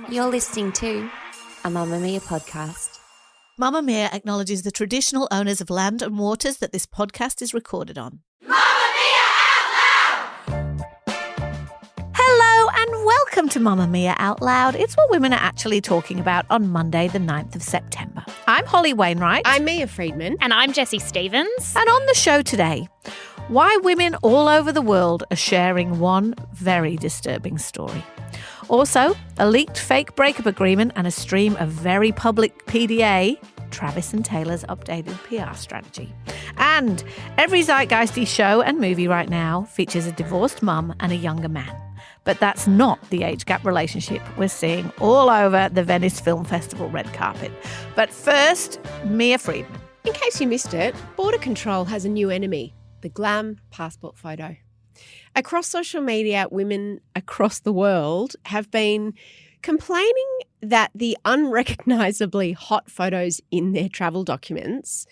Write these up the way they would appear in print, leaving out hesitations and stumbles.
You're listening to a Mamamia podcast. Mamamia acknowledges the traditional owners of land and waters that this podcast is recorded on. Hello and welcome to Mamamia Out Loud. It's what women are actually talking about on Monday, the 9th of September. I'm Holly Wainwright. I'm Mia Freedman. And I'm Jessie Stevens. And on the show today, why women all over the world are sharing one very disturbing story. Also, a leaked fake breakup agreement and a stream of very public PDA, Travis and Taylor's updated PR strategy. And every zeitgeisty show and movie right now features a divorced mum and a younger man. But that's not the age gap relationship we're seeing all over the Venice Film Festival red carpet. But first, Mia Freedman. In case you missed it, Border Control has a new enemy, the glam passport photo. Across social media, women across the world have been complaining that the unrecognisably hot photos in their travel documents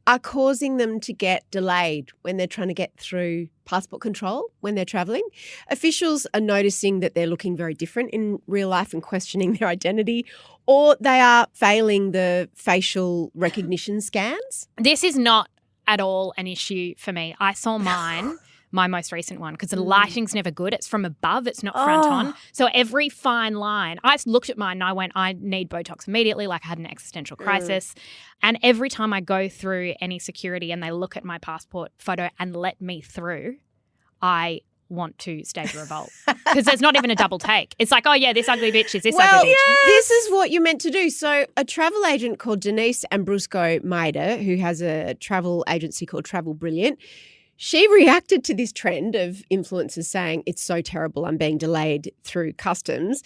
are causing them to get delayed when they're trying to get through passport control when they're travelling. Officials are noticing that they're looking very different in real life and questioning their identity, or they are failing the facial recognition scans. This is not at all an issue for me. I saw mine. My most recent one, because the lighting's never good. It's from above. It's not front on. So every fine line, I looked at mine and I went, I need Botox immediately, like I had an existential crisis. And every time I go through any security and they look at my passport photo and let me through, I want to stage a revolt. Because there's not even a double take. It's like, oh yeah, this ugly bitch is this ugly bitch. Yes. This is what you're meant to do. So a travel agent called Denise Ambrusco-Maida, who has a travel agency called Travel Brilliant, she reacted to this trend of influencers saying, it's so terrible, I'm being delayed through customs.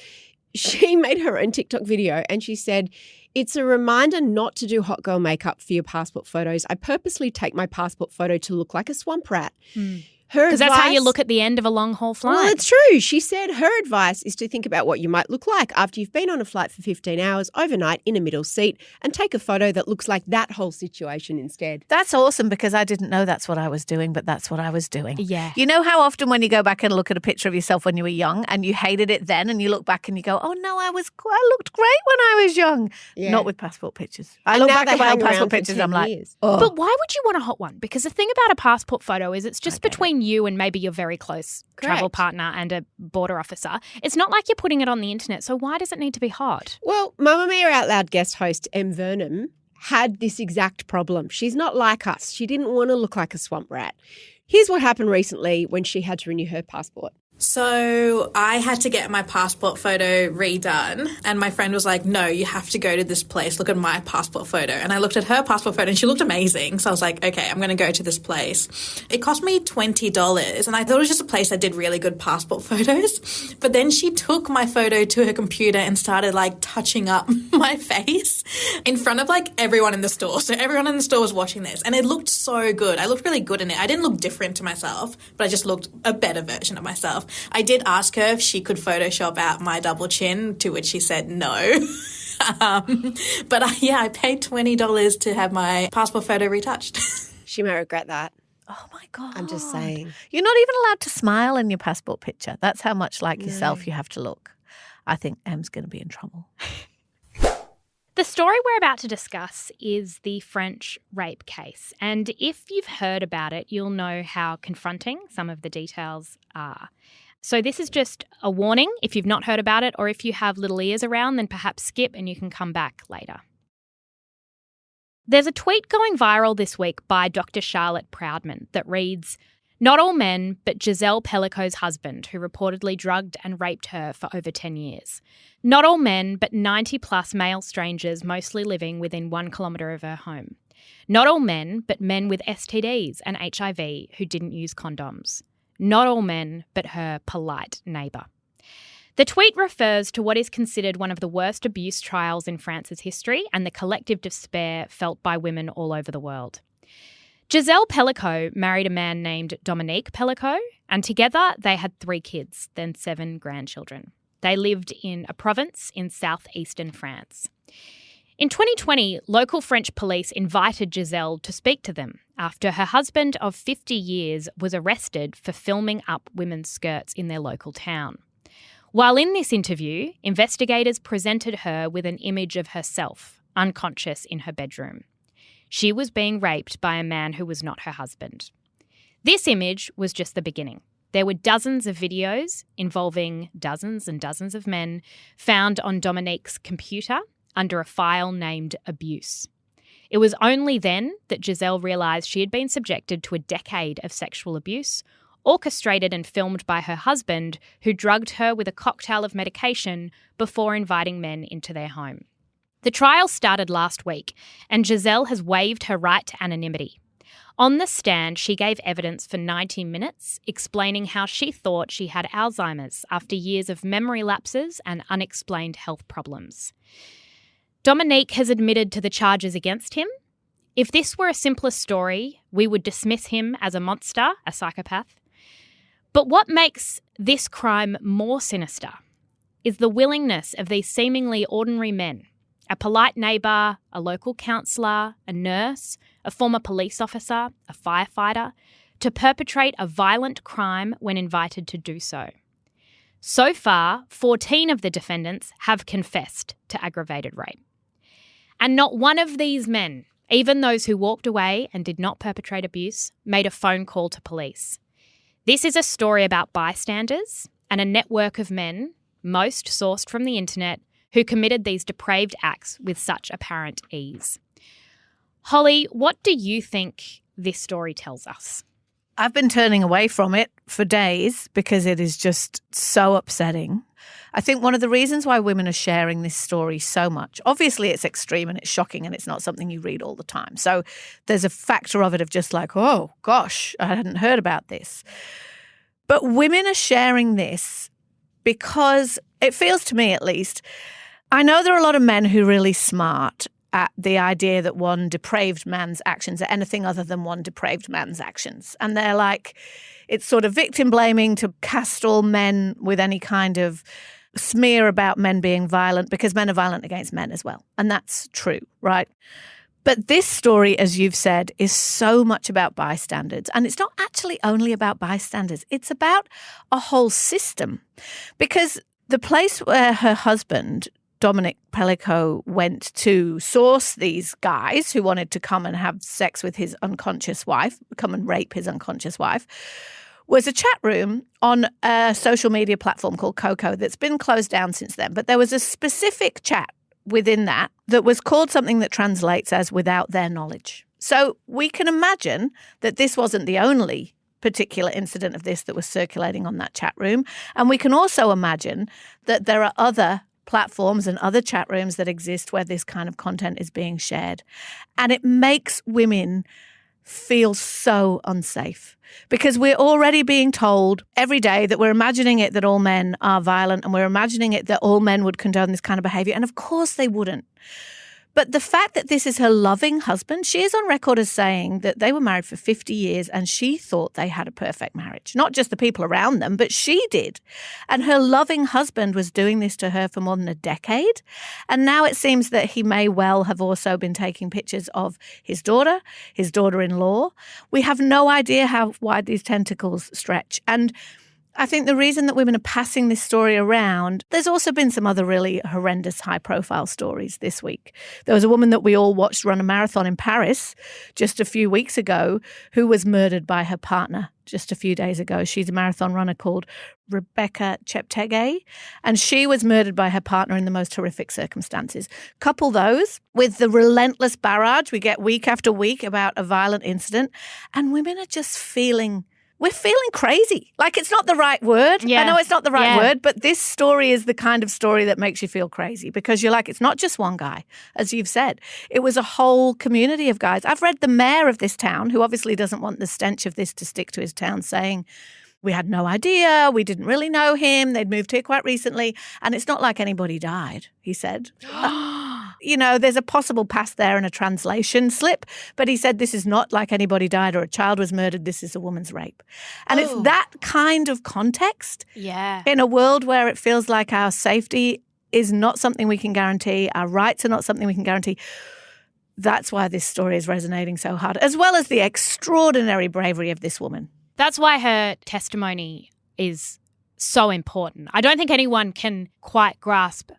She made her own TikTok video and she said, it's a reminder not to do hot girl makeup for your passport photos. I purposely take my passport photo to look like a swamp rat. Because that's how you look at the end of a long-haul flight. Well, it's true. She said her advice is to think about what you might look like after you've been on a flight for 15 hours overnight in a middle seat and take a photo that looks like that whole situation instead. That's awesome because I didn't know that's what I was doing, but that's what I was doing. Yeah. You know how often when you go back and look at a picture of yourself when you were young and you hated it then and you look back and you go, oh no, I looked great when I was young. Yeah. Not with passport pictures. I look back at my old passport pictures, I'm like, oh. But why would you want a hot one? Because the thing about a passport photo is it's just between you and maybe your very close travel partner and a border officer. It's not like you're putting it on the internet. So why does it need to be hot? Well, Mamamia Out Loud guest host Em Vernon had this exact problem. She's not like us. She didn't want to look like a swamp rat. Here's what happened recently when she had to renew her passport. So I had to get my passport photo redone and my friend was like, no, you have to go to this place. Look at my passport photo. And I looked at her passport photo and she looked amazing. So I was like, okay, I'm going to go to this place. It cost me $20 and I thought it was just a place that did really good passport photos. But then she took my photo to her computer and started like touching up my face in front of like everyone in the store. So everyone in the store was watching this and it looked so good. I looked really good in it. I didn't look different to myself, but I just looked a better version of myself. I did ask her if she could Photoshop out my double chin, to which she said no. But I paid $20 to have my passport photo retouched. She may regret that. Oh, my God. I'm just saying. You're not even allowed to smile in your passport picture. That's how much like yourself you have to look. I think Em's going to be in trouble. The story we're about to discuss is the French rape case. And if you've heard about it, you'll know how confronting some of the details are. So this is just a warning if you've not heard about it, or if you have little ears around, then perhaps skip and you can come back later. There's a tweet going viral this week by Dr. Charlotte Proudman that reads, "Not all men, but Giselle Pellico's husband, who reportedly drugged and raped her for over 10 years. Not all men, but 90-plus male strangers mostly living within 1 kilometre of her home. Not all men, but men with STDs and HIV who didn't use condoms. Not all men, but her polite neighbour." The tweet refers to what is considered one of the worst abuse trials in France's history and the collective despair felt by women all over the world. Giselle Pellico married a man named Dominique Pellico, and together they had 3 kids, then 7 grandchildren. They lived in a province in southeastern France. In 2020, local French police invited Giselle to speak to them after her husband of 50 years was arrested for filming up women's skirts in their local town. While in this interview, investigators presented her with an image of herself, unconscious in her bedroom. She was being raped by a man who was not her husband. This image was just the beginning. There were dozens of videos involving dozens and dozens of men found on Dominique's computer under a file named Abuse. It was only then that Giselle realised she had been subjected to a decade of sexual abuse, orchestrated and filmed by her husband, who drugged her with a cocktail of medication before inviting men into their home. The trial started last week, and Giselle has waived her right to anonymity. On the stand, she gave evidence for 90 minutes, explaining how she thought she had Alzheimer's after years of memory lapses and unexplained health problems. Dominique has admitted to the charges against him. If this were a simpler story, we would dismiss him as a monster, a psychopath. But what makes this crime more sinister is the willingness of these seemingly ordinary men, a polite neighbour, a local counsellor, a nurse, a former police officer, a firefighter, to perpetrate a violent crime when invited to do so. So far, 14 of the defendants have confessed to aggravated rape. And not one of these men, even those who walked away and did not perpetrate abuse, made a phone call to police. This is a story about bystanders and a network of men, most sourced from the internet, who committed these depraved acts with such apparent ease. Holly, what do you think this story tells us? I've been turning away from it for days because it is just so upsetting. I think one of the reasons why women are sharing this story so much, obviously it's extreme and it's shocking and it's not something you read all the time. So there's a factor of it of just like, oh gosh, I hadn't heard about this. But women are sharing this because it feels to me at least, I know there are a lot of men who are really smart at the idea that one depraved man's actions are anything other than one depraved man's actions. And they're like, it's sort of victim blaming to cast all men with any kind of smear about men being violent because men are violent against men as well. And that's true, right? But this story, as you've said, is so much about bystanders. And it's not actually only about bystanders. It's about a whole system. Because the place where her husband, Dominic Pellico, went to source these guys who wanted to come and have sex with his unconscious wife, come and rape his unconscious wife, was a chat room on a social media platform called Coco that's been closed down since then. But there was a specific chat within that was called something that translates as without their knowledge. So we can imagine that this wasn't the only particular incident of this that was circulating on that chat room. And we can also imagine that there are other platforms and other chat rooms that exist where this kind of content is being shared. And it makes women feel so unsafe because we're already being told every day that we're imagining it that all men are violent and we're imagining it that all men would condone this kind of behavior. And of course they wouldn't. But the fact that this is her loving husband, she is on record as saying that they were married for 50 years and she thought they had a perfect marriage. Not just the people around them, but she did. And her loving husband was doing this to her for more than a decade. And now it seems that he may well have also been taking pictures of his daughter-in-law. We have no idea how wide these tentacles stretch. And I think the reason that women are passing this story around, there's also been some other really horrendous high-profile stories this week. There was a woman that we all watched run a marathon in Paris just a few weeks ago who was murdered by her partner just a few days ago. She's a marathon runner called Rebecca Cheptegei, and she was murdered by her partner in the most horrific circumstances. Couple those with the relentless barrage we get week after week about a violent incident, and women are just we're feeling crazy. Like, it's not the right word. Yeah. I know it's not the right word, but this story is the kind of story that makes you feel crazy because you're like, it's not just one guy, as you've said. It was a whole community of guys. I've read the mayor of this town, who obviously doesn't want the stench of this to stick to his town, saying, we had no idea, we didn't really know him, they'd moved here quite recently, and it's not like anybody died, he said. There's a possible past there and a translation slip, but he said this is not like anybody died or a child was murdered, this is a woman's rape. And it's that kind of context in a world where it feels like our safety is not something we can guarantee, our rights are not something we can guarantee. That's why this story is resonating so hard, as well as the extraordinary bravery of this woman. That's why her testimony is so important. I don't think anyone can quite grasp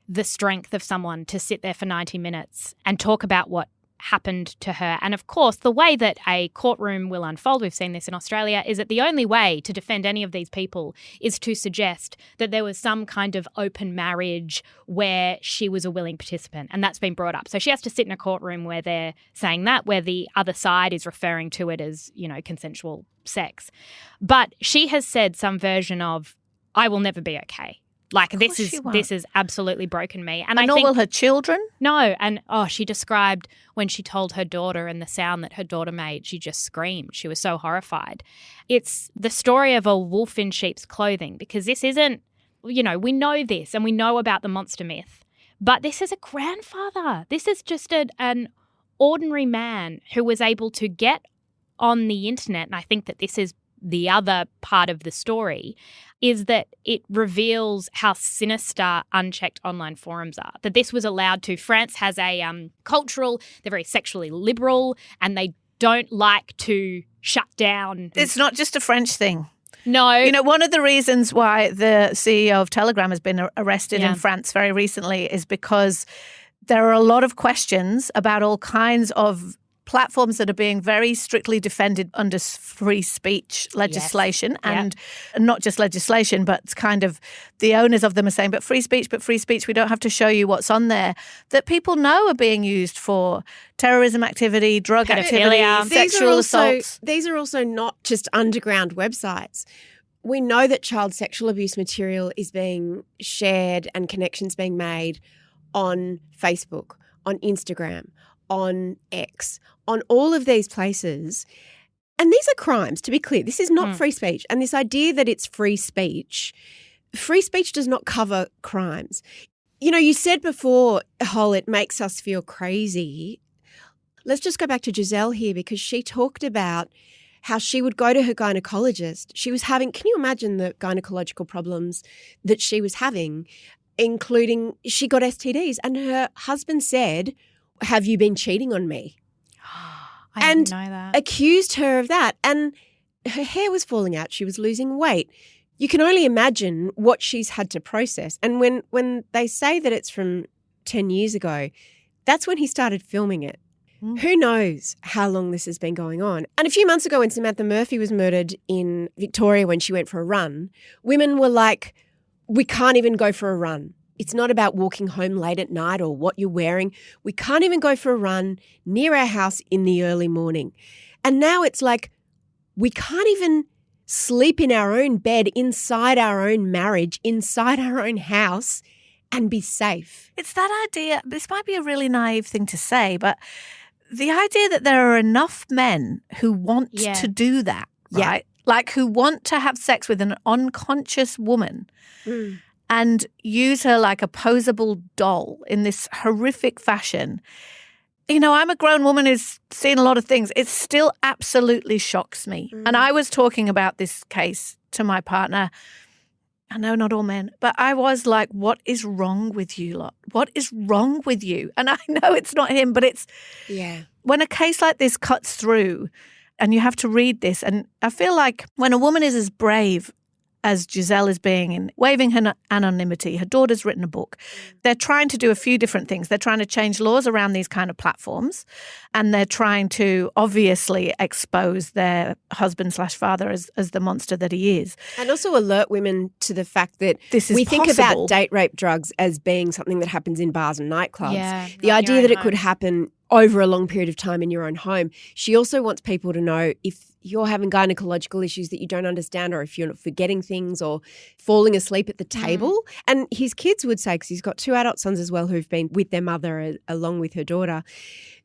the strength of someone to sit there for 90 minutes and talk about what happened to her. And of course, the way that a courtroom will unfold, we've seen this in Australia, is that the only way to defend any of these people is to suggest that there was some kind of open marriage where she was a willing participant. And that's been brought up. So she has to sit in a courtroom where they're saying that, where the other side is referring to it as, consensual sex. But she has said some version of, I will never be okay. Like, this has absolutely broken me. And I nor think, will her children? No. And, she described when she told her daughter and the sound that her daughter made, she just screamed. She was so horrified. It's the story of a wolf in sheep's clothing, because this isn't, we know this and we know about the monster myth, but this is a grandfather. This is just an ordinary man who was able to get on the internet. And I think that this is the other part of the story, is that it reveals how sinister unchecked online forums are, that this was allowed to. France has a they're very sexually liberal, and they don't like to shut down. It's not just a French thing. No. One of the reasons why the CEO of Telegram has been arrested in France very recently is because there are a lot of questions about all kinds of platforms that are being very strictly defended under free speech legislation, and not just legislation, but kind of the owners of them are saying, but free speech, we don't have to show you what's on there, that people know are being used for terrorism activity, drug activity, sexual assaults. These are also not just underground websites. We know that child sexual abuse material is being shared and connections being made on Facebook, on Instagram, on X, on all of these places. And these are crimes, to be clear. This is not free speech. And this idea that it's free speech does not cover crimes. You said before, it makes us feel crazy. Let's just go back to Giselle here, because she talked about how she would go to her gynecologist. She was having, can you imagine the gynecological problems that she was having, including she got STDs, and her husband said, have you been cheating on me? I didn't know that. Accused her of that. And her hair was falling out. She was losing weight. You can only imagine what she's had to process. And when they say that it's from 10 years ago, that's when he started filming it. Who knows how long this has been going on? And a few months ago, when Samantha Murphy was murdered in Victoria when she went for a run, women were like, we can't even go for a run. It's not about walking home late at night or what you're wearing. We can't even go for a run near our house in the early morning. And now it's like, we can't even sleep in our own bed, inside our own marriage, inside our own house, and be safe. It's that idea, this might be a really naive thing to say, but the idea that there are enough men who want to do that, right? Like who want to have sex with an unconscious woman and use her like a posable doll in this horrific fashion. I'm a grown woman who's seen a lot of things. It still absolutely shocks me. And I was talking about this case to my partner. I know not all men, but I was like, what is wrong with you lot? What is wrong with you? And I know it's not him, but it's when a case like this cuts through and you have to read this. And I feel like when a woman is as brave as Giselle is being in waiving her anonymity, her daughter's written a book. They're trying to do a few different things. They're trying to change laws around these kind of platforms, and they're trying to obviously expose their husband/father as the monster that he is. And also alert women to the fact that we think about date rape drugs as being something that happens in bars and nightclubs. Yeah, the idea that it could happen over a long period of time in your own home. She also wants people to know if you're having gynecological issues that you don't understand, or if you're forgetting things or falling asleep at the table. And his kids would say, because he's got 2 adult sons as well who've been with their mother along with her daughter,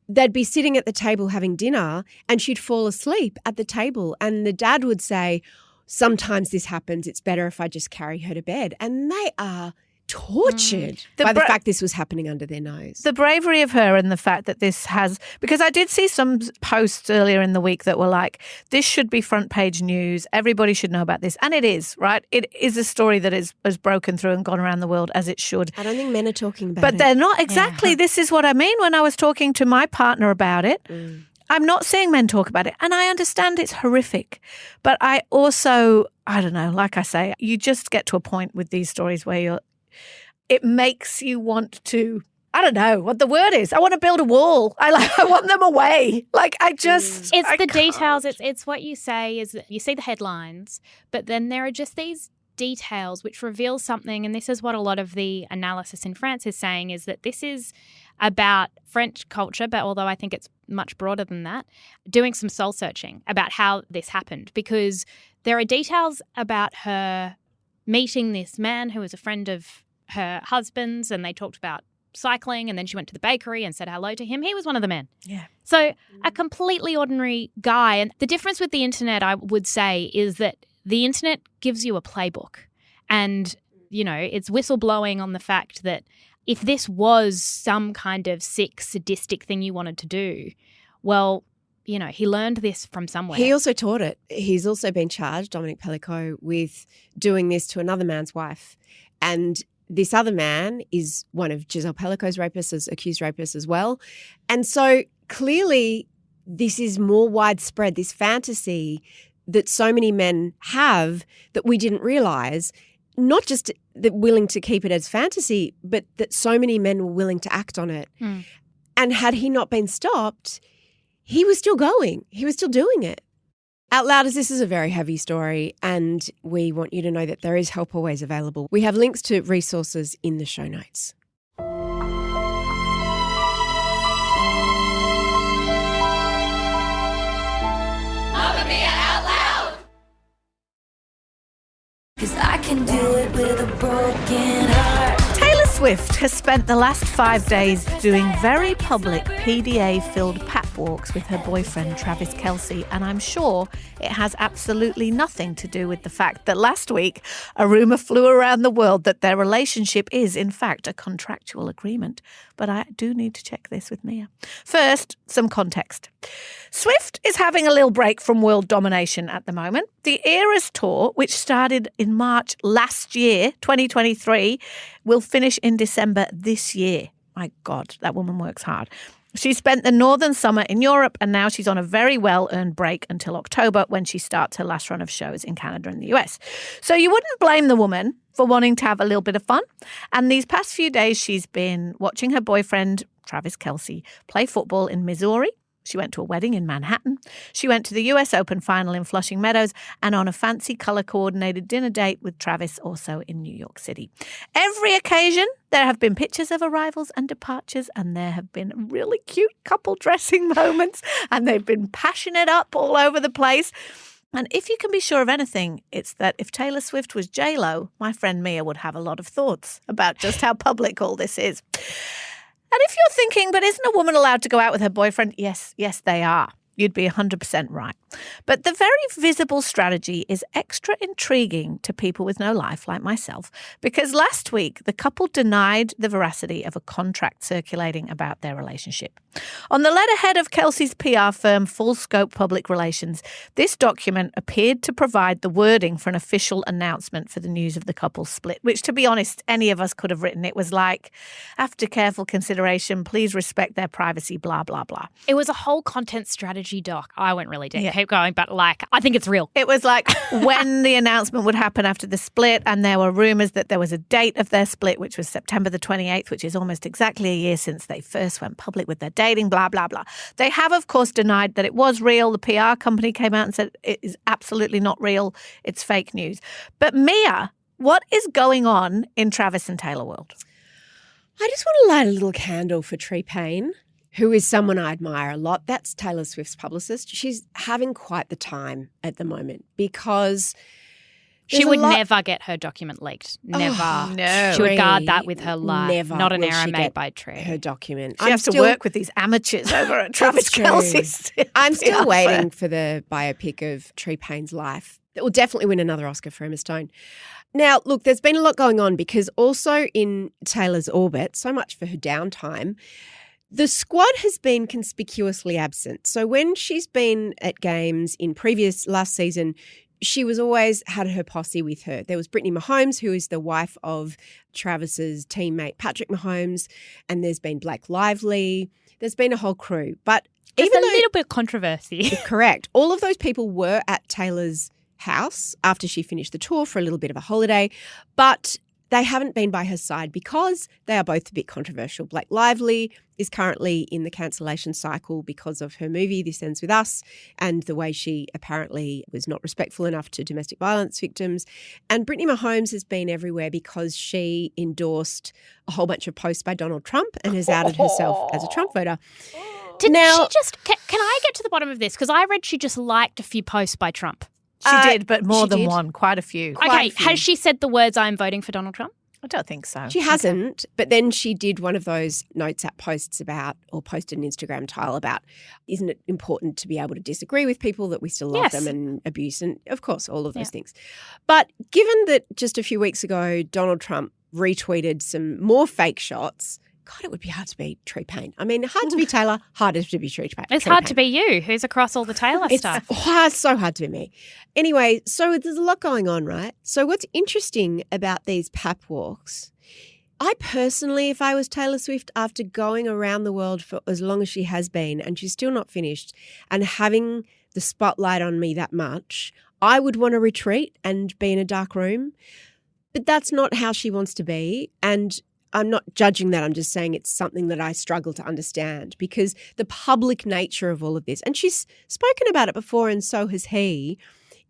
they'd be sitting at the table having dinner and she'd fall asleep at the table. And the dad would say, sometimes this happens, it's better if I just carry her to bed. And they are tortured by the fact this was happening under their nose. The bravery of her and the fact that this has, because I did see some posts earlier in the week that were like, this should be front page news. Everybody should know about this. And it is, right? It is a story that has broken through and gone around the world as it should. I don't think men are talking about it. But they're not. Exactly. Yeah. This is what I mean when I was talking to my partner about it. I'm not seeing men talk about it. And I understand it's horrific. But I also I don't know, like I say, you just get to a point with these stories where it makes you want to, I don't know what the word is. I want to build a wall. I want them away. It's the details. It's what you say is that you see the headlines, but then there are just these details which reveal something. And this is what a lot of the analysis in France is saying, is that this is about French culture, but although I think it's much broader than that, doing some soul searching about how this happened, because there are details about her meeting this man who was a friend of her husband's, and they talked about cycling, and then she went to the bakery and said hello to him. He was one of the men. Yeah. So a completely ordinary guy. And the difference with the internet, I would say, is that the internet gives you a playbook, and, it's whistleblowing on the fact that if this was some kind of sick, sadistic thing you wanted to do, well, he learned this from somewhere. He also taught it. He's also been charged, Dominic Pellico, with doing this to another man's wife. And this other man is one of Giselle Pellico's rapists, accused rapists as well. And so clearly this is more widespread, this fantasy that so many men have that we didn't realise, not just that willing to keep it as fantasy, but that so many men were willing to act on it. Mm. And had he not been stopped, he was still going. He was still doing it. Out Loud, as this is a very heavy story, and we want you to know that there is help always available. We have links to resources in the show notes. Mamamia Out Loud! 'Cause I can do it with a broken heart. Taylor Swift has spent the last 5 days doing very public PDA-filled pap walks with her boyfriend Travis Kelce, and I'm sure it has absolutely nothing to do with the fact that last week a rumour flew around the world that their relationship is, in fact, a contractual agreement. But I do need to check this with Mia. First, some context. Swift is having a little break from world domination at the moment. The Eras Tour, which started in March last year, 2023, will finish in December this year. My God, that woman works hard. She spent the northern summer in Europe, and now she's on a very well-earned break until October, when she starts her last run of shows in Canada and the US. So you wouldn't blame the woman for wanting to have a little bit of fun. And these past few days, she's been watching her boyfriend, Travis Kelce, play football in Missouri. She went to a wedding in Manhattan. She went to the US Open final in Flushing Meadows, and on a fancy colour-coordinated dinner date with Travis, also in New York City. Every occasion, there have been pictures of arrivals and departures, and there have been really cute couple dressing moments, and they've been passionate up all over the place. And if you can be sure of anything, it's that if Taylor Swift was J-Lo, my friend Mia would have a lot of thoughts about just how public all this is. And if you're thinking, but isn't a woman allowed to go out with her boyfriend? Yes, they are. You'd be 100% right. But the very visible strategy is extra intriguing to people with no life like myself, because last week the couple denied the veracity of a contract circulating about their relationship. On the letterhead of Kelce's PR firm Full Scope Public Relations, this document appeared to provide the wording for an official announcement for the news of the couple's split, which, to be honest, any of us could have written. It was like, after careful consideration, please respect their privacy, blah, blah, blah. It was a whole content strategy doc. I went really deep. Yeah. Keep going, but I think it's real. It was like when the announcement would happen after the split, and there were rumours that there was a date of their split, which was September the 28th, which is almost exactly a year since they first went public with their dating, blah, blah, blah. They have, of course, denied that it was real. The PR company came out and said it is absolutely not real. It's fake news. But Mia, what is going on in Travis and Taylor world? I just want to light a little candle for Tree Payne, who is someone I admire a lot. That's Taylor Swift's publicist. She's having quite the time at the moment because she would never get her document leaked. Never. Oh, no. She would guard that with her life. Never. Not an error made by Tree. Her document. She has to work with these amateurs over at Travis Kelce's. I'm still waiting for the biopic of Tree Payne's life. That will definitely win another Oscar for Emma Stone. Now, look, there's been a lot going on because also in Taylor's orbit, so much for her downtime, the squad has been conspicuously absent. So when she's been at games in last season, she was always had her posse with her. There was Brittany Mahomes, who is the wife of Travis's teammate Patrick Mahomes, and there's been Blake Lively. There's been a whole crew. But even a little bit of controversy. Correct. All of those people were at Taylor's house after she finished the tour for a little bit of a holiday, but they haven't been by her side because they are both a bit controversial. Blake Lively is currently in the cancellation cycle because of her movie This Ends With Us and the way she apparently was not respectful enough to domestic violence victims. And Brittany Mahomes has been everywhere because she endorsed a whole bunch of posts by Donald Trump and has outed herself as a Trump voter. Did she just? Can I get to the bottom of this? Because I read she just liked a few posts by Trump. She did, but more than one, quite a few. Okay, has she said the words, "I'm voting for Donald Trump"? I don't think so. She hasn't, but then she did one of those notes app posts about, or posted an Instagram tile about, isn't it important to be able to disagree with people, that we still love them, and abuse, and of course all of those things. But given that just a few weeks ago Donald Trump retweeted some more fake shots, God, it would be hard to be Tree Payne. I mean, hard to be Taylor, harder to be Tree Payne. It's hard to be you, who's across all the Taylor stuff. It's so hard to be me. Anyway, so there's a lot going on, right? So what's interesting about these pap walks, I personally, if I was Taylor Swift, after going around the world for as long as she has been and she's still not finished and having the spotlight on me that much, I would want to retreat and be in a dark room. But that's not how she wants to be. And I'm not judging that. I'm just saying it's something that I struggle to understand because the public nature of all of this, and she's spoken about it before and so has he,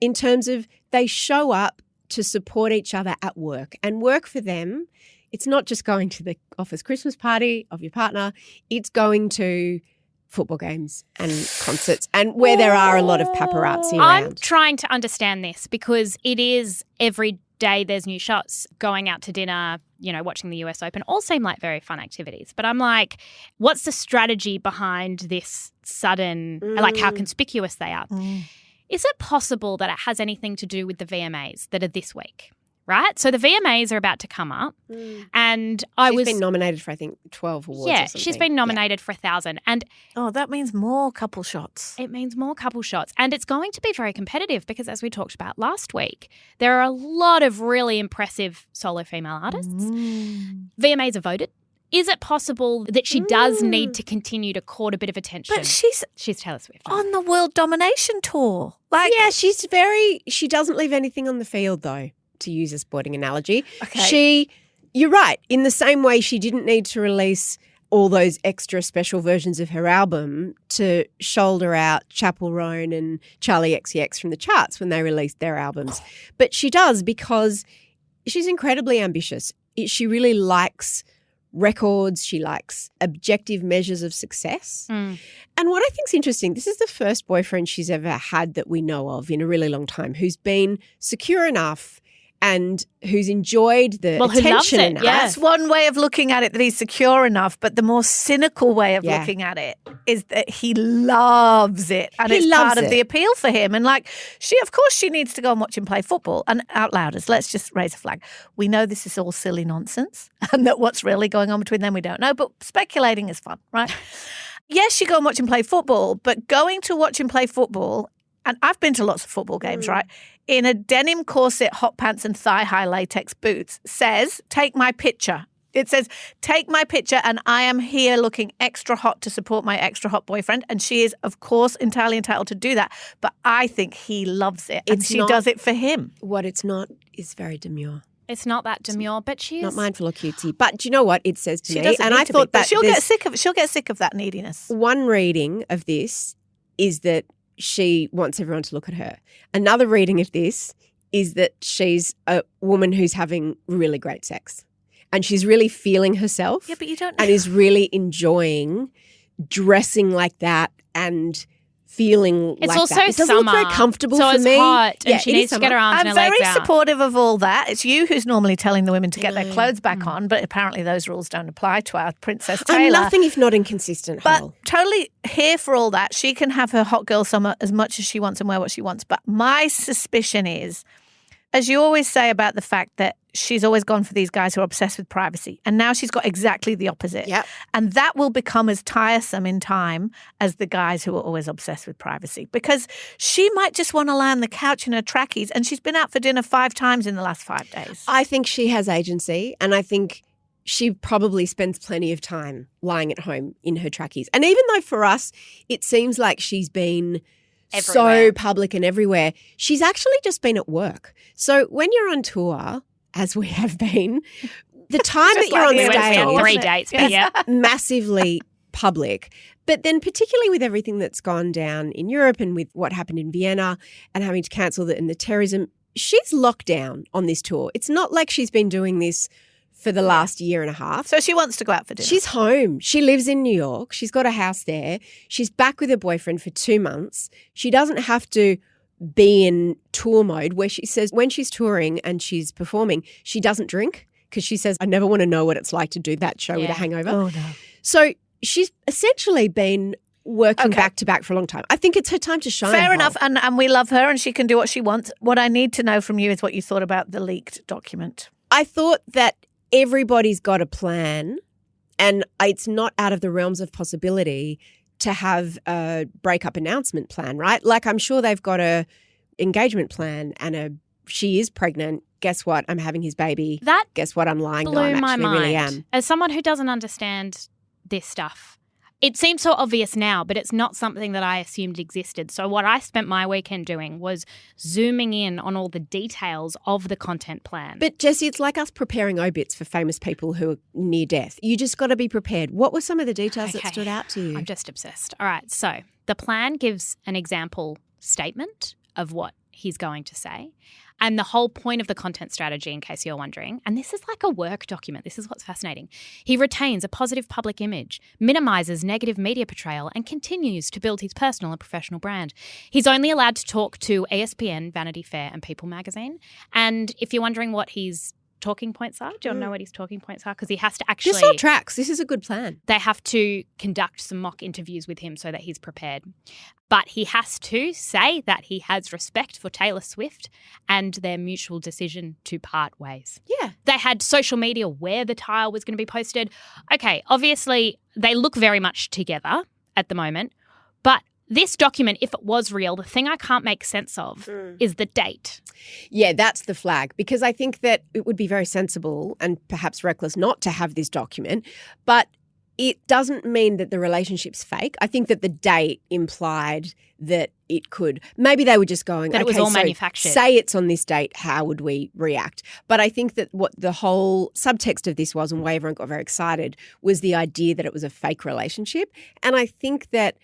in terms of they show up to support each other at work, and work for them, it's not just going to the office Christmas party of your partner, it's going to football games and concerts and where there are a lot of paparazzi around. I'm trying to understand this because it is every day there's new shots, going out to dinner, watching the US Open, all seem like very fun activities. But I'm like, what's the strategy behind this sudden, like how conspicuous they are? Is it possible that it has anything to do with the VMAs that are this week? Right? So the VMAs are about to come up and She's been nominated for, I think, 12 awards or something. She's been nominated for 1,000. And that means more couple shots. It means more couple shots. And it's going to be very competitive because, as we talked about last week, there are a lot of really impressive solo female artists. VMAs are voted. Is it possible that she does need to continue to court a bit of attention? But she's Taylor Swift. On the world domination tour. She doesn't leave anything on the field though, to use a sporting analogy. Okay. You're right. In the same way she didn't need to release all those extra special versions of her album to shoulder out Chapel Roan and Charlie XCX from the charts when they released their albums. But she does because she's incredibly ambitious. She really likes records. She likes objective measures of success. And what I think is interesting, this is the first boyfriend she's ever had that we know of in a really long time who's been secure enough and who's enjoyed the attention enough. That's one way of looking at it, that he's secure enough. But the more cynical way of looking at it is that he loves it. And it's part of the appeal for him. And of course she needs to go and watch him play football. And out louders, let's just raise a flag. We know this is all silly nonsense and that what's really going on between them we don't know. But speculating is fun, right? Yes, you go and watch him play football, but going to watch him play football, and I've been to lots of football games, right? In a denim corset, hot pants and thigh-high latex boots says, take my picture. It says, take my picture and I am here looking extra hot to support my extra hot boyfriend. And she is, of course, entirely entitled to do that. But I think he loves it and she does it for him. What it's not is very demure. It's not that demure, but she is not mindful or cutesy. But do you know what it says to me? And I thought that she'll get sick of it. She'll get sick of that neediness. One reading of this is that she wants everyone to look at her. Another reading of this is that she's a woman who's having really great sex and she's really feeling herself. Yeah, but you don't. And is really enjoying dressing like that and feeling it's like also that. It doesn't look very comfortable so for me. It's hot and she needs to get her arms and her legs out. I'm very supportive of all that. It's you who's normally telling the women to get their clothes back on, but apparently those rules don't apply to our Princess Taylor. I'm nothing if not inconsistent, But totally here for all that. She can have her hot girl summer as much as she wants and wear what she wants. But my suspicion is, as you always say about the fact that she's always gone for these guys who are obsessed with privacy. And now she's got exactly the opposite. Yep. And that will become as tiresome in time as the guys who are always obsessed with privacy. Because she might just want to lie on the couch in her trackies and she's been out for dinner 5 times in the last 5 days. I think she has agency and I think she probably spends plenty of time lying at home in her trackies. And even though for us it seems like she's been everywhere. So public and everywhere. She's actually just been at work. So when you're on tour, as we have been, the time that you're on we had stage 3 dates, but yeah. massively public. But then particularly with everything that's gone down in Europe and with what happened in Vienna and having to cancel and the terrorism, she's locked down on this tour. It's not like she's been doing this for the last year and a half. So she wants to go out for dinner. She's home. She lives in New York. She's got a house there. She's back with her boyfriend for 2 months. She doesn't have to be in tour mode where she says when she's touring and she's performing, she doesn't drink because she says, I never want to know what it's like to do that show with a hangover. Oh, no. So she's essentially been working back to back for a long time. I think it's her time to shine. Fair enough. And we love her and she can do what she wants. What I need to know from you is what you thought about the leaked document. I thought that everybody's got a plan and it's not out of the realms of possibility to have a breakup announcement plan, right? Like I'm sure they've got a engagement plan and she is pregnant. Guess what? I'm having his baby. Guess what? I'm lying. No, I'm actually really am. As someone who doesn't understand this stuff, it seems so obvious now, but it's not something that I assumed existed. So what I spent my weekend doing was zooming in on all the details of the content plan. But Jessie, it's like us preparing obits for famous people who are near death. You just got to be prepared. What were some of the details that stood out to you? I'm just obsessed. All right. So the plan gives an example statement of what he's going to say. And the whole point of the content strategy, in case you're wondering, and this is like a work document, this is what's fascinating. He retains a positive public image, minimises negative media portrayal, and continues to build his personal and professional brand. He's only allowed to talk to ESPN, Vanity Fair, and People magazine. And if you're wondering what his talking points are, do you want to know what his talking points are? Because he has to actually... This all tracks. This is a good plan. They have to conduct some mock interviews with him so that he's prepared. But he has to say that he has respect for Taylor Swift and their mutual decision to part ways. Yeah. They had social media where the tile was going to be posted. Okay, obviously they look very much together at the moment, but this document, if it was real, the thing I can't make sense of is the date. Yeah, that's the flag, because I think that it would be very sensible and perhaps reckless not to have this document, but it doesn't mean that the relationship's fake. I think that the date implied that it could. Maybe they were just going, that it was all manufactured. Say it's on this date, how would we react? But I think that what the whole subtext of this was, and why everyone got very excited, was the idea that it was a fake relationship. And I think that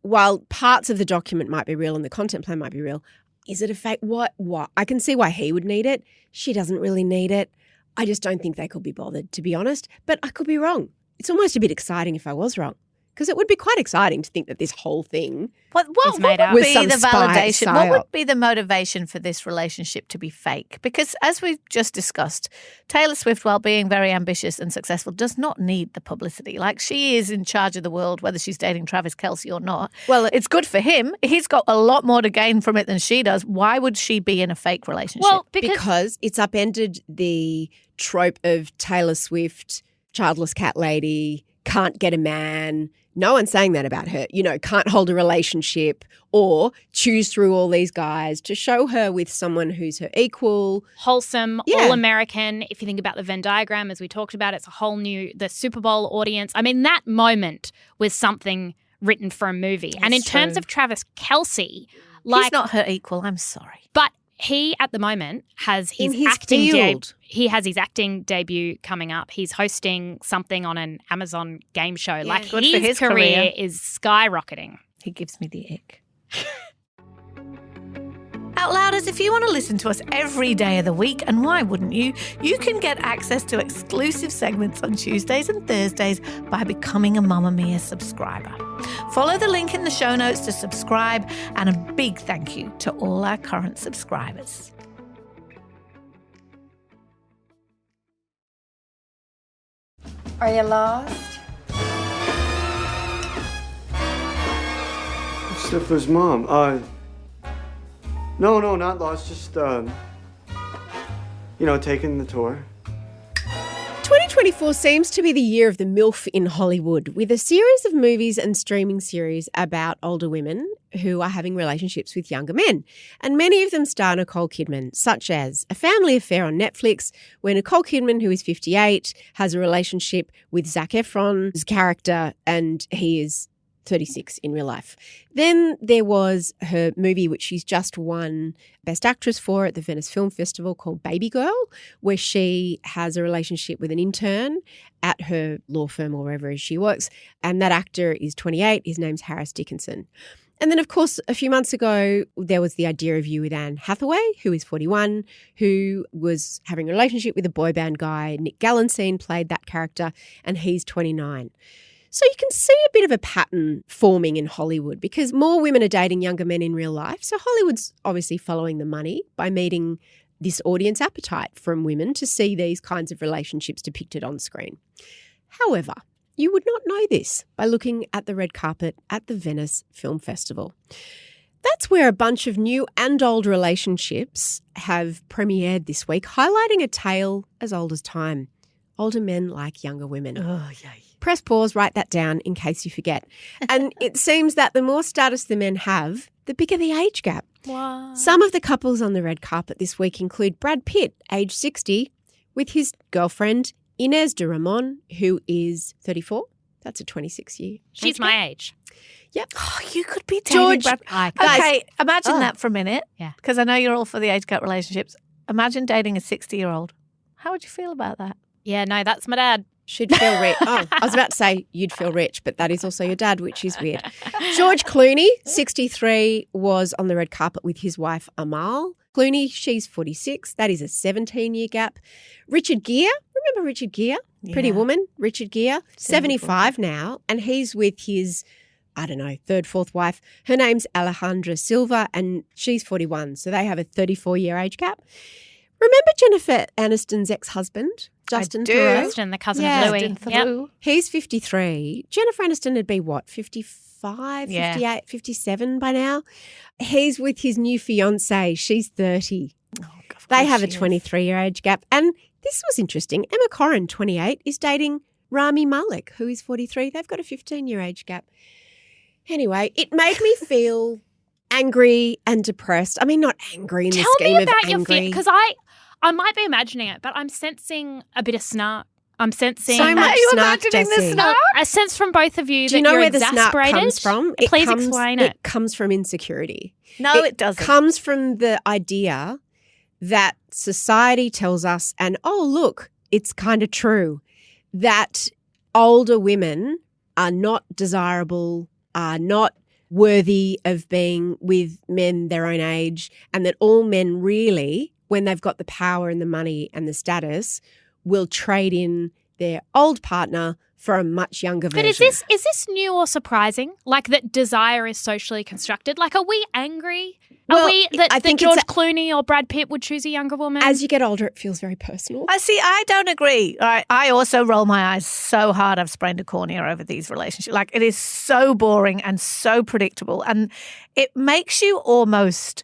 while parts of the document might be real and the content plan might be real, is it a fake? What? I can see why he would need it. She doesn't really need it. I just don't think they could be bothered, to be honest. But I could be wrong. It's almost a bit exciting if I was wrong, because it would be quite exciting to think that this whole thing what would be the validation? What would be the motivation for this relationship to be fake? Because as we've just discussed, Taylor Swift, while being very ambitious and successful, does not need the publicity. Like, she is in charge of the world, whether she's dating Travis Kelce or not. Well, it's good for him. He's got a lot more to gain from it than she does. Why would she be in a fake relationship? Well, because it's upended the trope of Taylor Swift, childless cat lady, can't get a man. No one's saying that about her. You know, can't hold a relationship or choose through all these guys to show her with someone who's her equal. Wholesome, all American. If you think about the Venn diagram, as we talked about, it's a whole new, the Super Bowl audience. I mean, that moment was something written for a movie. And in terms of Travis Kelce, like, he's not her equal. I'm sorry. But he, at the moment, has his acting debut coming up. He's hosting something on an Amazon game show. Yeah, like, good for his career is skyrocketing. He gives me the ick. Outlouders, if you want to listen to us every day of the week, and why wouldn't you, you can get access to exclusive segments on Tuesdays and Thursdays by becoming a Mamamia subscriber. Follow the link in the show notes to subscribe, and a big thank you to all our current subscribers. Are you lost? Stifler's mom. No, not lost. Just, taking the tour. 2024 seems to be the year of the MILF in Hollywood, with a series of movies and streaming series about older women who are having relationships with younger men. And many of them star Nicole Kidman, such as A Family Affair on Netflix, where Nicole Kidman, who is 58, has a relationship with Zac Efron's character, and he is 36 in real life. Then there was her movie, which she's just won Best Actress for at the Venice Film Festival, called Baby Girl, where she has a relationship with an intern at her law firm or wherever she works. And that actor is 28. His name's Harris Dickinson. And then, of course, a few months ago, there was the idea of You with Anne Hathaway, who is 41, who was having a relationship with a boy band guy. Nick Gallincine played that character, and he's 29. So you can see a bit of a pattern forming in Hollywood because more women are dating younger men in real life. So Hollywood's obviously following the money by meeting this audience appetite from women to see these kinds of relationships depicted on screen. However, you would not know this by looking at the red carpet at the Venice Film Festival. That's where a bunch of new and old relationships have premiered this week, highlighting a tale as old as time. Older men like younger women. Oh, yay. Press pause, write that down in case you forget. And it seems that the more status the men have, the bigger the age gap. Wow. Some of the couples on the red carpet this week include Brad Pitt, age 60, with his girlfriend Inez de Ramon, who is 34. That's a 26-year. She's my age. Yep. Oh, you could be dating George. Brad. I Okay, imagine that for a minute. Yeah. Because I know you're all for the age gap relationships. Imagine dating a 60-year-old. How would you feel about that? Yeah, no, that's my dad. She'd feel rich. Oh, I was about to say you'd feel rich, but that is also your dad, which is weird. George Clooney, 63, was on the red carpet with his wife Amal Clooney. She's 46. That is a 17-year gap. Richard Gere, remember Richard Gere? Pretty Woman, Richard Gere, 75 now, and he's with his, I don't know, third, fourth wife. Her name's Alejandra Silva, and she's 41, so they have a 34-year age gap. Remember Jennifer Aniston's ex-husband, Justin Theroux? Justin, the cousin Yeah. of Louis. Yep. He's 53. Jennifer Aniston would be what, 55, Yeah. 58, 57 by now? He's with his new fiancée. She's 30. Oh, of They course have a she is. 23-year age gap. And this was interesting. Emma Corrin, 28, is dating Rami Malek, who is 43. They've got a 15-year age gap. Anyway, it made me feel angry and depressed. I mean, not angry in the Tell scheme me about of your angry. fear, because I might be imagining it, but I'm sensing a bit of snark. I'm sensing So much Are you snark, imagining the Jessie. snark? a sense from both of you Do you that know you're where the snark exasperated. comes from? Please explain it. It comes from insecurity. No, it doesn't. Comes from the idea that society tells us, and oh, look, it's kind of true, that older women are not desirable, are not worthy of being with men their own age, and that all men really, when they've got the power and the money and the status, will trade in their old partner for a much younger version. But is this new or surprising? Like that desire is socially constructed? Like, are we angry? Well, are we that I think George it's Clooney or Brad Pitt would choose a younger woman? As you get older, it feels very personal. I don't agree. I also roll my eyes so hard I've sprained a cornea over these relationships. Like, it is so boring and so predictable. And it makes you almost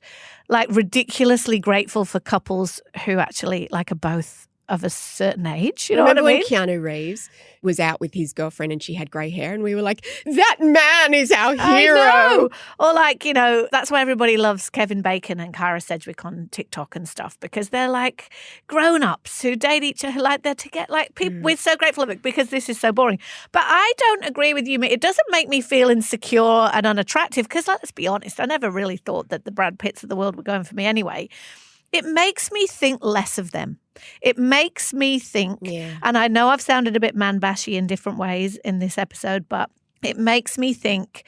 like ridiculously grateful for couples who actually like are both of a certain age. You know Remember what I mean? when Keanu Reeves was out with his girlfriend and she had grey hair and we were like, that man is our hero. I know. Or like, you know, that's why everybody loves Kevin Bacon and Kyra Sedgwick on TikTok and stuff, because they're like grown-ups who date each other like they're together. Like people, we're so grateful of it because this is so boring. But I don't agree with you. It doesn't make me feel insecure and unattractive because let's be honest, I never really thought that the Brad Pitts of the world were going for me anyway. It makes me think less of them. It makes me think, and I know I've sounded a bit man-bashy in different ways in this episode, but it makes me think,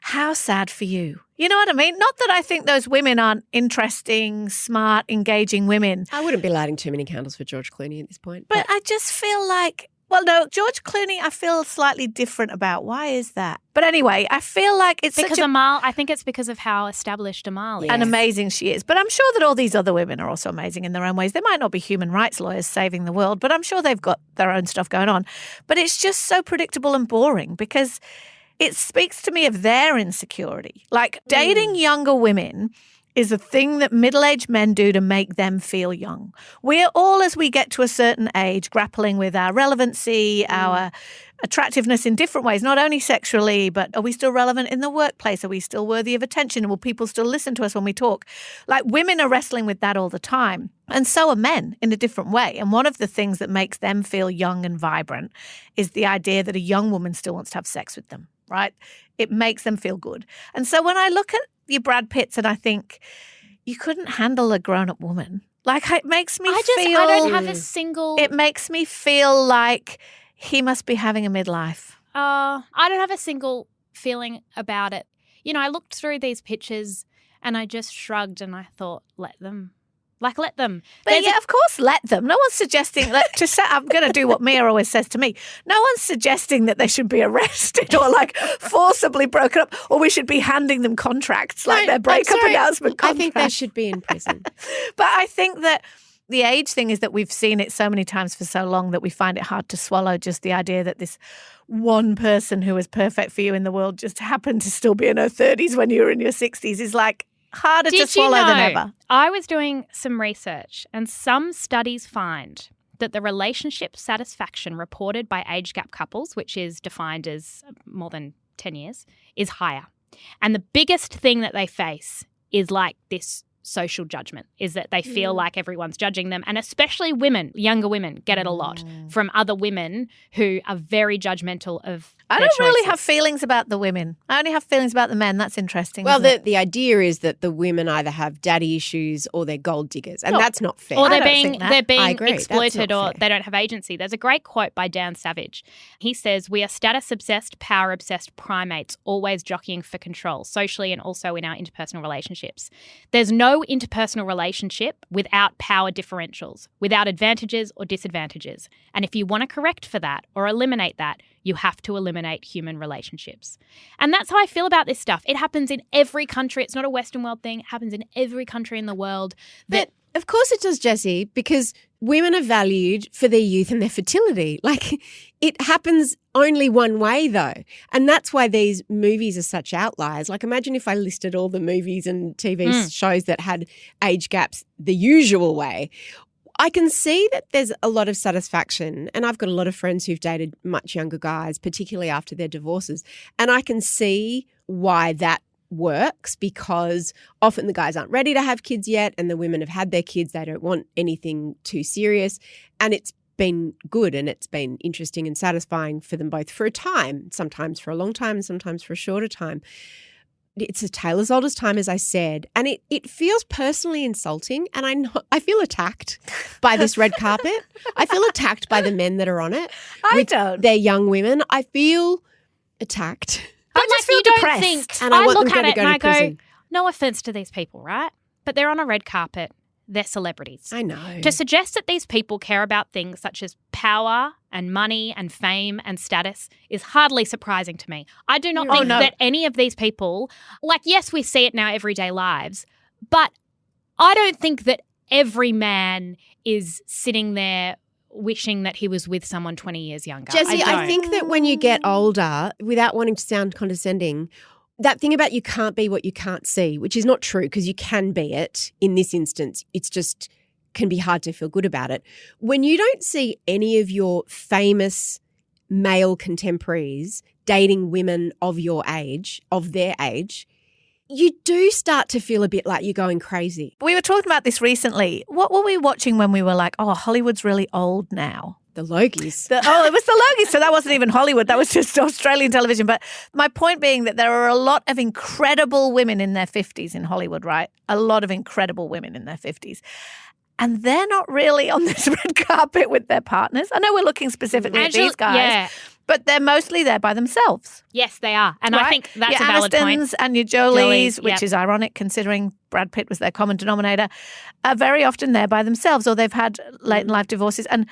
how sad for you. You know what I mean? Not that I think those women aren't interesting, smart, engaging women. I wouldn't be lighting too many candles for George Clooney at this point. But I just feel like, well, no, George Clooney I feel slightly different about. Why is that? But anyway, I feel like it's because such a... Amal, I think it's because of how established Amal is. And amazing she is. But I'm sure that all these other women are also amazing in their own ways. They might not be human rights lawyers saving the world, but I'm sure they've got their own stuff going on. But it's just so predictable and boring because it speaks to me of their insecurity. Like dating younger women is a thing that middle-aged men do to make them feel young. We're all, as we get to a certain age, grappling with our relevancy, our attractiveness in different ways, not only sexually, but are we still relevant in the workplace? Are we still worthy of attention? Will people still listen to us when we talk? Like women are wrestling with that all the time. And so are men in a different way. And one of the things that makes them feel young and vibrant is the idea that a young woman still wants to have sex with them. right? It makes them feel good. And so when I look at your Brad Pitts and I think, you couldn't handle a grown-up woman. Like, it makes me feel... I don't have a single... It makes me feel like he must be having a midlife. I don't have a single feeling about it. You know, I looked through these pictures and I just shrugged and I thought, let them. Like, let them. But of course, let them. No one's suggesting I'm going to do what Mia always says to me. No one's suggesting that they should be arrested or like forcibly broken up, or we should be handing them contracts like their breakup announcement contract. I think they should be in prison. But I think that the age thing is that we've seen it so many times for so long that we find it hard to swallow, just the idea that this one person who was perfect for you in the world just happened to still be in her 30s when you were in your 60s is like harder to swallow than ever. I was doing some research and some studies find that the relationship satisfaction reported by age gap couples, which is defined as more than 10 years, is higher. And the biggest thing that they face is like this social judgment, is that they feel like everyone's judging them. And especially women, younger women, get it a lot from other women who are very judgmental of I their don't really choices. have feelings about the women. I only have feelings about the men. That's interesting. Well, isn't it? the idea is that the women either have daddy issues or they're gold diggers, and that's not fair. Or I they're don't think that. they're being I agree. That's exploited, not or fair. they don't have agency. There's a great quote by Dan Savage. He says, "We are status-obsessed, power-obsessed primates, always jockeying for control, socially and also in our interpersonal relationships. There's no interpersonal relationship without power differentials, without advantages or disadvantages. And if you want to correct for that or eliminate that, you have to eliminate human relationships." And that's how I feel about this stuff. It happens in every country. It's not a Western world thing. It happens in every country in the world. But of course it does, Jessie, because women are valued for their youth and their fertility. Like, it happens only one way, though. And that's why these movies are such outliers. Like, imagine if I listed all the movies and TV shows that had age gaps the usual way. I can see that there's a lot of satisfaction, and I've got a lot of friends who've dated much younger guys, particularly after their divorces, and I can see why that works, because often the guys aren't ready to have kids yet and the women have had their kids. They don't want anything too serious, and it's been good and it's been interesting and satisfying for them both for a time, sometimes for a long time and sometimes for a shorter time. It's a tale as old as time, as I said, and it feels personally insulting, and I feel attacked by this red carpet. I feel attacked by the men that are on it. I don't. They're young women. I feel attacked. But I just like, feel you don't depressed. think, And I want look them at to it go and to I go, prison. no offense to these people, right? But they're on a red carpet. They're celebrities. I know. To suggest that these people care about things such as power and money and fame and status is hardly surprising to me. I do not think that any of these people, like, yes, we see it in our everyday lives, but I don't think that every man is sitting there wishing that he was with someone 20 years younger. Jessie, I don't. think that when you get older, without wanting to sound condescending, that thing about you can't be what you can't see, which is not true because you can be it in this instance. It's just can be hard to feel good about it. When you don't see any of your famous male contemporaries dating women of your age, of their age, you do start to feel a bit like you're going crazy. We were talking about this recently. What were we watching when we were like, oh, Hollywood's really old now? The Logies. It was the Logies. So that wasn't even Hollywood. That was just Australian television. But my point being that there are a lot of incredible women in their 50s in Hollywood, right? A lot of incredible women in their 50s. And they're not really on this red carpet with their partners. I know we're looking specifically at these guys, but they're mostly there by themselves. Yes, they are. And right? I think that's your a valid point. Anistons and your Jolies, which yep. is ironic considering Brad Pitt was their common denominator, are very often there by themselves, or they've had late in life divorces. And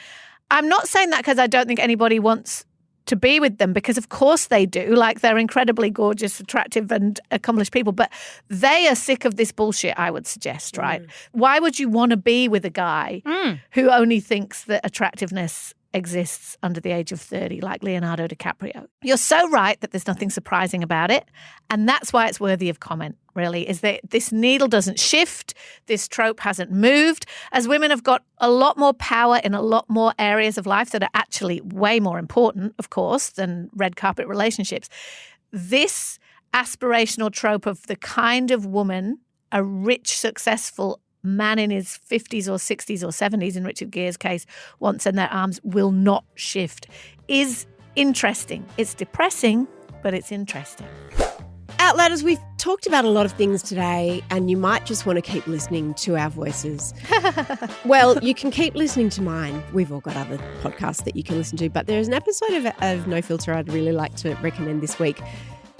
I'm not saying that because I don't think anybody wants to be with them, because of course they do. Like, they're incredibly gorgeous, attractive and accomplished people, but they are sick of this bullshit, I would suggest, right? Why would you want to be with a guy who only thinks that attractiveness exists under the age of 30, like Leonardo DiCaprio? You're so right that there's nothing surprising about it, and that's why it's worthy of comment, really, is that this needle doesn't shift, this trope hasn't moved, as women have got a lot more power in a lot more areas of life that are actually way more important, of course, than red carpet relationships. This aspirational trope of the kind of woman, a rich, successful man in his 50s or 60s or 70s, in Richard Gere's case, wants in their arms, will not shift, is interesting. It's depressing, but it's interesting. Outlouders, we've talked about a lot of things today, and you might just want to keep listening to our voices. Well, you can keep listening to mine. We've all got other podcasts that you can listen to, but there's an episode of No Filter I'd really like to recommend this week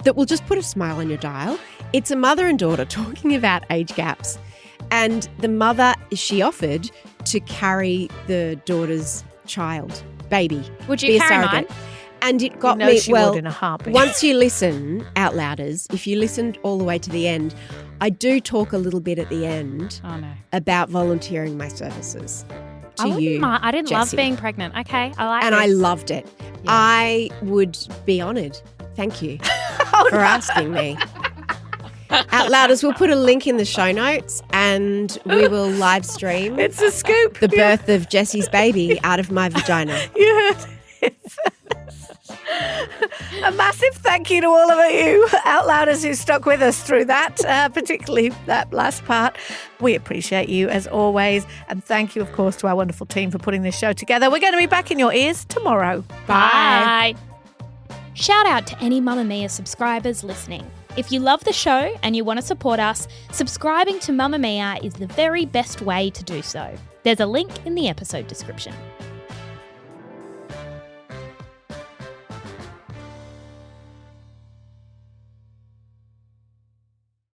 that will just put a smile on your dial. It's a mother and daughter talking about age gaps, and the mother, she offered to carry the daughter's child, baby. Would be you a carry surrogate. mine? And it got You know me, she well, would in a heartbeat. once you listen, Outlouders, if you listened all the way to the end, I do talk a little bit at the end Oh, no. about volunteering my services to I wouldn't you, mind. I didn't love Jessie. being pregnant. Okay, I like And this. I loved it. Yeah. I would be honoured. Thank you for asking me. Outlouders, we'll put a link in the show notes and we will live stream It's a scoop. the birth of Jessie's baby out of my vagina. You heard it. A massive thank you to all of you Outlouders who stuck with us through that, particularly that last part. We appreciate you as always. And thank you, of course, to our wonderful team for putting this show together. We're going to be back in your ears tomorrow. Bye. Shout out to any Mamamia subscribers listening. If you love the show and you want to support us, subscribing to Mamamia is the very best way to do so. There's a link in the episode description.